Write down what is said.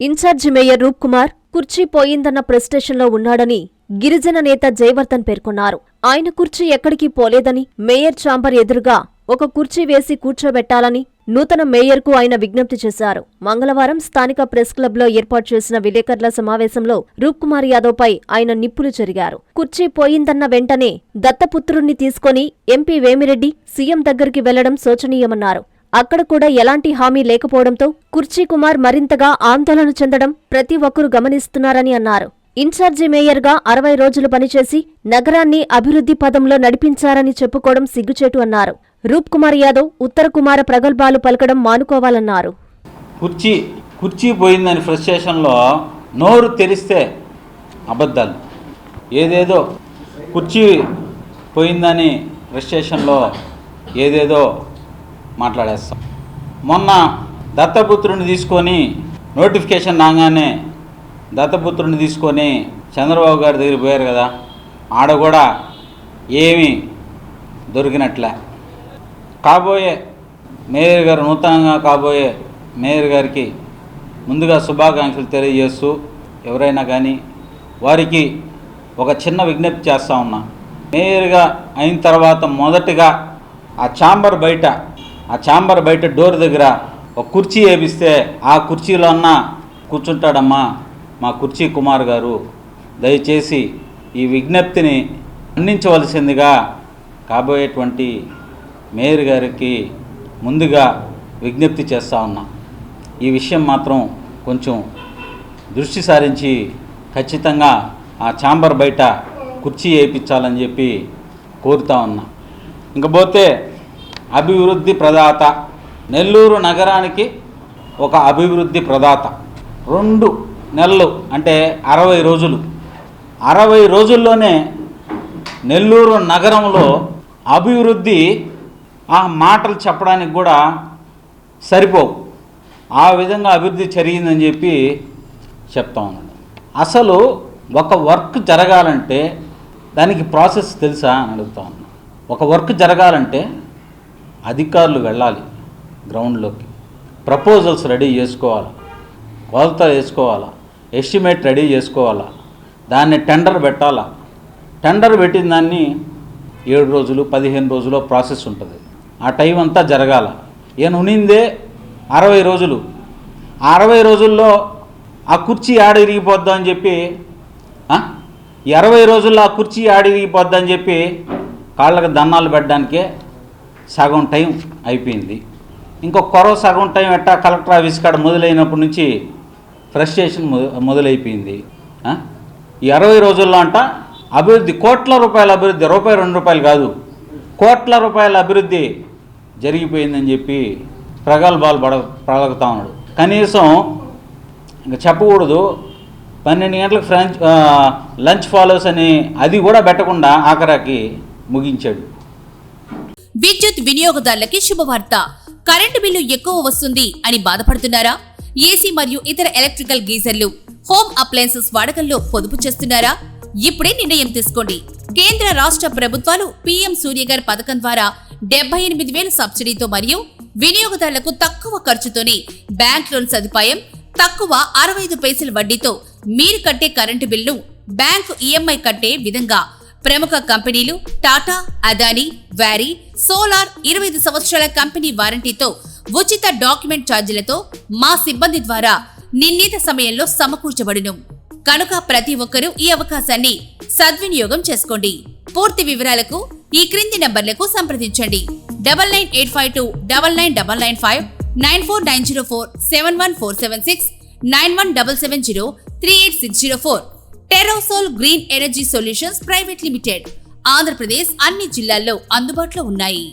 Incharge mayor రూప్ కుమార్ కుర్చీ పోయిందన్న ప్రెస్టేషన్లో ఉన్నాడని గిరిజన నేత జయవర్ధన్ పేర్కొన్నారు. ఆయన కుర్చీ ఎక్కడికి పోలేదని, మేయర్ ఛాంబర్ ఎదురుగా ఒక కుర్చీ వేసి కూర్చోబెట్టాలని నూతన మేయర్కు ఆయన విజ్ఞప్తి చేశారు. మంగళవారం స్థానిక ప్రెస్ క్లబ్లో ఏర్పాటు చేసిన విలేకరుల సమావేశంలో రూప్ కుమార్ యాదవ్పై ఆయన నిప్పులు చెరిగారు. కుర్చీ పోయిందన్న వెంటనే దత్తపుత్రుణ్ణి తీసుకుని ఎంపీ వేమిరెడ్డి సీఎం దగ్గరికి వెళ్లడం శోచనీయమన్నారు. అక్కడ కూడా ఎలాంటి హామీ లేకపోవడంతో కుర్చీ కుమార్ మరింతగా ఆందోళన చెందడం ప్రతి ఒక్కరూ గమనిస్తున్నారని అన్నారు. ఇన్ఛార్జి మేయర్గా 60 రోజులు పనిచేసి నగరాన్ని అభివృద్ధి పదంలో నడిపించారని చెప్పుకోవడం సిగ్గుచేటు అన్నారు. రూప్ కుమార్ యాదవ్ ఉత్తర కుమార ప్రగల్భాలు పలకడం మానుకోవాలన్నారు. కుర్చీ పోయిందని ఫ్రస్ట్రేషన్లో నోరు తెరిస్తే అబద్ధాలు, ఏదేదో కుర్చీ పోయిందని ఫ్రస్ట్రేషన్లో ఏదేదో మాట్లాడేస్తాం. మొన్న దత్తపుత్రుని తీసుకొని నోటిఫికేషన్ రాగానే దత్తపుత్రుని తీసుకొని చంద్రబాబు గారి దగ్గర పోయారు కదా, ఆడ కూడా ఏమీ దొరికినట్లే. కాబోయే మేయర్ గారు, నూతనంగా కాబోయే మేయర్ గారికి ముందుగా శుభాకాంక్షలు తెలియజేస్తూ ఎవరైనా కానీ వారికి ఒక చిన్న విజ్ఞప్తి చేస్తూ ఉన్నా. మేయర్గా అయిన తర్వాత మొదటగా ఆ ఛాంబర్ బయట డోర్ దగ్గర ఒక కుర్చీ వేపిస్తే ఆ కుర్చీలో అన్నా కూర్చుంటాడమ్మా మా కుర్చీ కుమార్ గారు. దయచేసి ఈ విజ్ఞప్తిని మన్నించవలసిందిగా కాబోయేటువంటి మేయర్ గారికి ముందుగా విజ్ఞప్తి చేస్తూ ఉన్నా. ఈ విషయం మాత్రం కొంచెం దృష్టి సారించి ఖచ్చితంగా ఆ ఛాంబర్ బయట కుర్చీ వేయించాలని చెప్పి కోరుతా ఉన్నా. ఇంకపోతే అభివృద్ధి ప్రదాత, నెల్లూరు నగరానికి ఒక అభివృద్ధి ప్రదాత. 2 నెలలు అంటే 60 రోజులు, 60 రోజుల్లోనే నెల్లూరు నగరంలో అభివృద్ధి ఆ మాటలు చెప్పడానికి కూడా సరిపోవు. ఆ విధంగా అభివృద్ధి జరిగిందని చెప్పి చెప్తా ఉన్నాడు. అసలు ఒక వర్క్ జరగాలంటే దానికి ప్రాసెస్ తెలుసా అని అడుగుతా ఉన్నా. ఒక వర్క్ జరగాలంటే అధికారులు వెళ్ళాలి గ్రౌండ్లోకి, ప్రపోజల్స్ రెడీ చేసుకోవాలి, కొలత వేసుకోవాలా, ఎస్టిమేట్ రెడీ చేసుకోవాలా, దాన్ని టెండర్ పెట్టాలా. టెండర్ పెట్టిన దాన్ని 7 రోజులు 15 రోజులు ప్రాసెస్ ఉంటుంది. ఆ టైం అంతా జరగాల. ఈయన ఉనిందే 60 రోజులు. ఆ 60 రోజుల్లో ఆ కుర్చీ ఆడిరిగిపోద్దా అని చెప్పి, ఈ 60 రోజుల్లో ఆ కుర్చీ ఆడిరిగిపోద్దని చెప్పి కాళ్ళకి దండాలు పెట్టడానికే సగం టైం అయిపోయింది. ఇంకొక సగం టైం ఎట్టా కలెక్టర్ ఆఫీస్ కాడ మొదలైనప్పటి నుంచి ఫ్రస్ట్రేషన్ మొదలైపోయింది. ఈ 60 రోజుల్లో అంట అభివృద్ధి, కోట్ల రూపాయల అభివృద్ధి, రూపాయి 2 రూపాయలు కాదు, కోట్ల రూపాయల అభివృద్ధి జరిగిపోయిందని చెప్పి ప్రగల్భాలు పలుకుతా ఉన్నాడు. కనీసం ఇంకా చెప్పకూడదు 12 గంటలకు లంచ్ ఫాలోస్ అని అది కూడా పెట్టకుండా ఆఖరాకి ముగించాడు. విద్యుత్ వినియోగదారులకి శుభవార్త. కరెంటు బిల్లు ఎక్కువ వస్తుంది అని బాధపడుతున్నారా? ఏసీ మరియు ఇతర ఎలక్ట్రికల్ గీజర్లు, హోమ్ అప్లయన్సెస్ వాడకంలో పొదుపు చేస్తున్నారా? ఇప్పుడే నిర్ణయం తీసుకోండి. కేంద్ర రాష్ట్ర ప్రభుత్వాలు పీఎం సూర్యగర్ పథకం ద్వారా 78,000 సబ్సిడీతో మరియు వినియోగదారులకు తక్కువ ఖర్చుతోనే బ్యాంక్ లోన్ సదుపాయం, తక్కువ 65 పైసల వడ్డీతో మీరు కట్టే కరెంటు బిల్లు బ్యాంకు ఈఎంఐ కట్టే విధంగా ప్రముఖ కంపెనీలు టాటా, అదానీ, వ్యారీ, సోలార్ 25 సంవత్సరాల కంపెనీ వారంటీతో ఉచిత డాక్యుమెంట్ ఛార్జీలతో మా సిబ్బంది ద్వారా నిర్ణీత సమయంలో సమకూర్చబడును. కనుక ప్రతి ఒక్కరూ ఈ అవకాశాన్ని సద్వినియోగం చేసుకోండి. పూర్తి వివరాలకు ఈ క్రింది నంబర్లకు సంప్రదించండి. 9985299995, 9490471476, 9177038604. Terosol green energy solutions private limited, Andhra Pradesh అన్ని జిల్లాల్లో అందుబాటులో ఉన్నాయి.